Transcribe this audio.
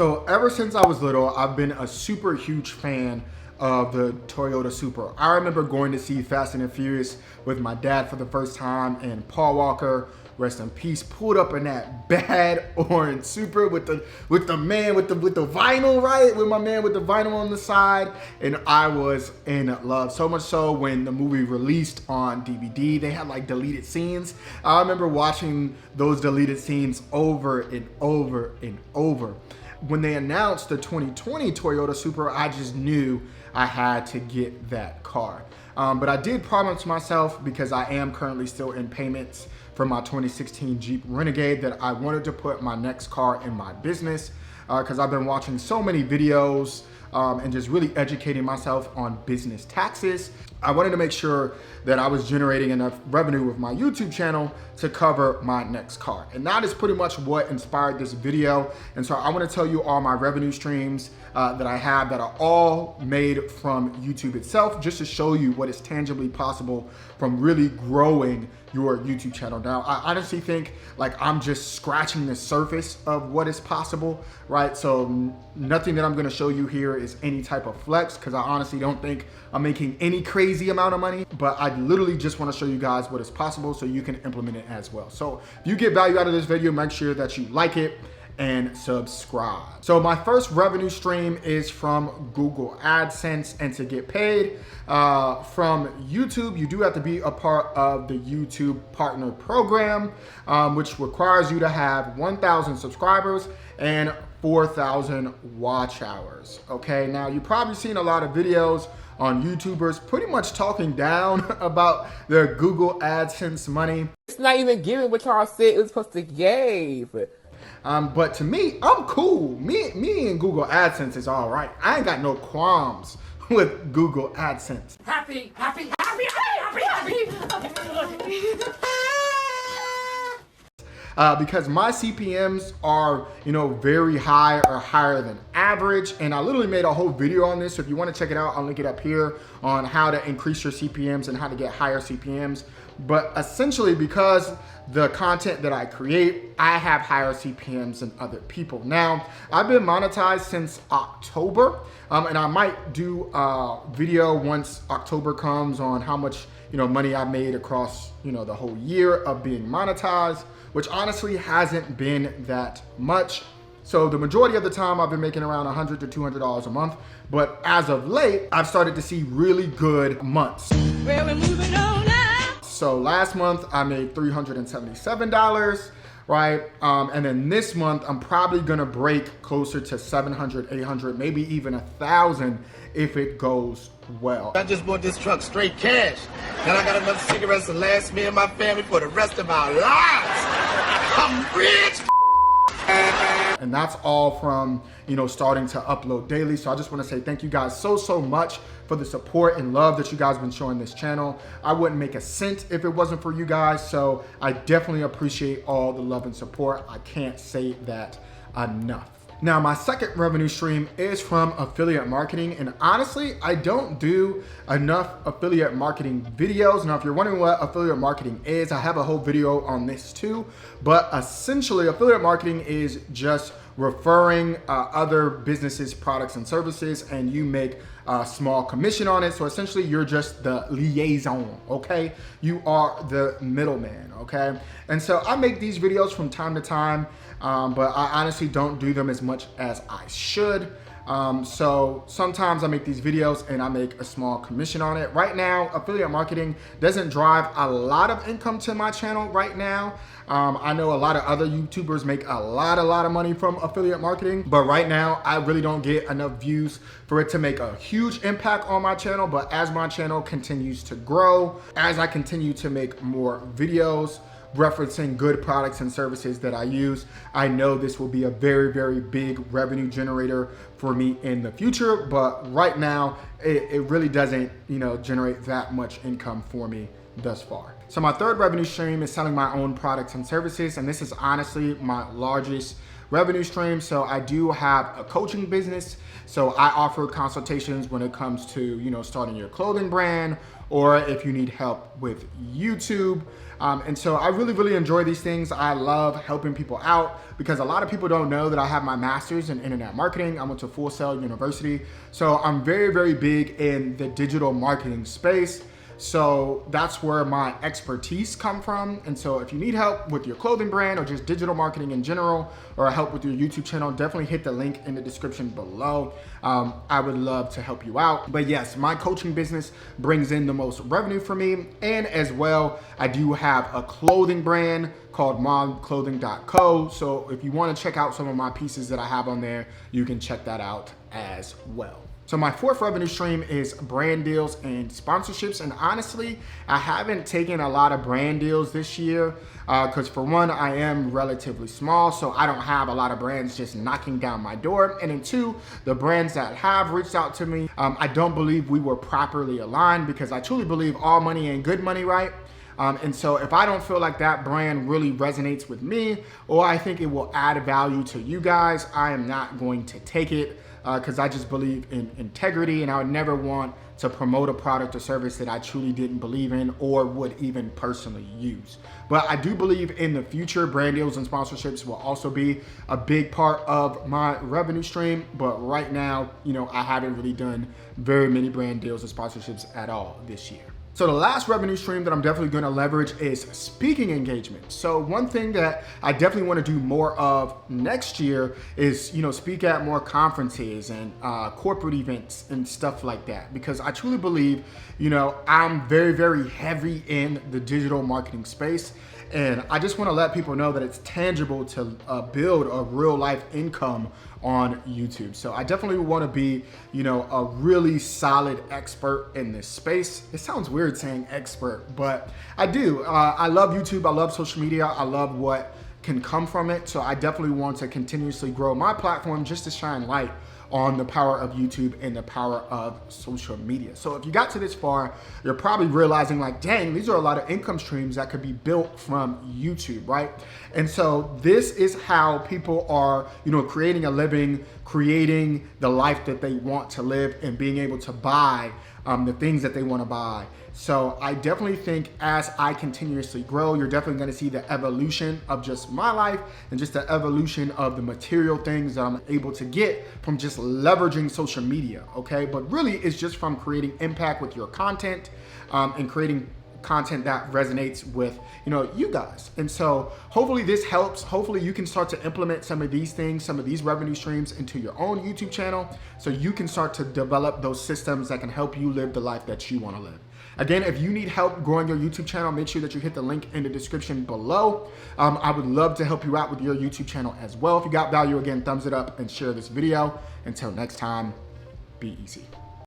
So ever since I was little, I've been a super huge fan of the Toyota Supra. I remember going to see Fast and the Furious with my dad for the first time, and Paul Walker, rest in peace, pulled up in that bad orange Supra with the man with the vinyl, right? With my man with the vinyl on the side, and I was in love. So much so when the movie released on DVD, they had like deleted scenes. I remember watching those deleted scenes over and over and over. When they announced the 2020 Toyota Supra, I just knew I had to get that car. But I did promise myself, because I am currently still in payments for my 2016 Jeep Renegade, that I wanted to put my next car in my business, because I've been watching so many videos and just really educating myself on business taxes. I wanted to make sure that I was generating enough revenue with my YouTube channel to cover my next car. And that is pretty much what inspired this video. And so I want to tell you all my revenue streams that I have that are all made from YouTube itself, just to show you what is tangibly possible from really growing your YouTube channel. Now, I honestly think like I'm just scratching the surface of what is possible, right? So nothing that I'm gonna show you here is any type of flex, because I honestly don't think I'm making any crazy amount of money, but I literally just wanna show you guys what is possible so you can implement it as well. So if you get value out of this video, make sure that you like it and subscribe. So my first revenue stream is from Google AdSense, and to get paid from YouTube, you do have to be a part of the YouTube Partner Program, which requires you to have 1,000 subscribers and 4,000 watch hours. Okay, now you've probably seen a lot of videos on YouTubers pretty much talking down about their Google AdSense money. It's not even giving what y'all said it was supposed to give. But to me, I'm cool. Me and Google AdSense is all right. I ain't got no qualms with Google AdSense. Happy. Because my CPMs are, very high or higher than average. And I literally made a whole video on this. So if you want to check it out, I'll link it up here on how to increase your CPMs and how to get higher CPMs. But essentially, because the content that I create, I have higher CPMs than other people. Now, I've been monetized since October, and I might do a video once October comes on how much money I made across the whole year of being monetized, which honestly hasn't been that much. So the majority of the time I've been making around $100 to $200 a month, but as of late, I've started to see really good months. Well, we're moving on now. So last month I made $377, right? And then this month I'm probably gonna break closer to 700, 800, maybe even 1,000 if it goes well. I just bought this truck straight cash, and I got enough cigarettes to last me and my family for the rest of our lives. I'm rich. And that's all from, starting to upload daily. So I just want to say thank you guys so much for the support and love that you guys have been showing this channel. I wouldn't make a cent if it wasn't for you guys. So I definitely appreciate all the love and support. I can't say that enough. Now, my second revenue stream is from affiliate marketing, and honestly, I don't do enough affiliate marketing videos. Now, if you're wondering what affiliate marketing is, I have a whole video on this too, but essentially affiliate marketing is just referring other businesses, products and services, and you make a small commission on it. So essentially you're just the liaison, okay? You are the middleman, okay? And so I make these videos from time to time, but I honestly don't do them as much as I should. So sometimes I make these videos and I make a small commission on it. Right now, affiliate marketing doesn't drive a lot of income to my channel right now. I know a lot of other YouTubers make a lot of money from affiliate marketing, but right now I really don't get enough views for it to make a huge impact on my channel. But as my channel continues to grow, as I continue to make more videos referencing good products and services that I use, I know this will be a very big revenue generator for me in the future. But right now, it really doesn't, generate that much income for me thus far. So my third revenue stream is selling my own products and services, and this is honestly my largest revenue stream. So I do have a coaching business. So I offer consultations when it comes to, starting your clothing brand, or if you need help with YouTube. And so I really, really enjoy these things. I love helping people out because a lot of people don't know that I have my master's in internet marketing. I went to Full Sail University. So I'm very, very big in the digital marketing space. So that's where my expertise come from. And so if you need help with your clothing brand or just digital marketing in general, or help with your YouTube channel, definitely hit the link in the description below. I would love to help you out. But yes, my coaching business brings in the most revenue for me. And as well, I do have a clothing brand called momclothing.co. So if you want to check out some of my pieces that I have on there, you can check that out as well. So my fourth revenue stream is brand deals and sponsorships. And honestly, I haven't taken a lot of brand deals this year because for one, I am relatively small, so I don't have a lot of brands just knocking down my door. And then two, the brands that have reached out to me, I don't believe we were properly aligned because I truly believe all money ain't good money, right? And so if I don't feel like that brand really resonates with me, or I think it will add value to you guys, I am not going to take it. Because I just believe in integrity, and I would never want to promote a product or service that I truly didn't believe in or would even personally use. But I do believe in the future, brand deals and sponsorships will also be a big part of my revenue stream. But right now, I haven't really done very many brand deals and sponsorships at all this year. So the last revenue stream that I'm definitely going to leverage is speaking engagements. So one thing that I definitely want to do more of next year is, speak at more conferences and corporate events and stuff like that, because I truly believe, I'm very, very heavy in the digital marketing space. And I just want to let people know that it's tangible to build a real life income on YouTube. So I definitely want to be, a really solid expert in this space. It sounds weird saying expert, but I do. I love YouTube. I love social media. I love what can come from it. So I definitely want to continuously grow my platform just to shine light on the power of YouTube and the power of social media. So if you got to this far, you're probably realizing like, dang, these are a lot of income streams that could be built from YouTube, right? And so this is how people are, creating a living, creating the life that they want to live, and being able to buy the things that they want to buy. So I definitely think as I continuously grow, you're definitely going to see the evolution of just my life and just the evolution of the material things that I'm able to get from just leveraging social media, okay? But really it's just from creating impact with your content and creating content that resonates with you guys. And so hopefully this helps. Hopefully you can start to implement some of these things, some of these revenue streams into your own YouTube channel, so you can start to develop those systems that can help you live the life that you want to live. Again, if you need help growing your YouTube channel, make sure that you hit the link in the description below. I would love to help you out with your YouTube channel as well. If you got value, again, thumbs it up and share this video. Until next time, be easy.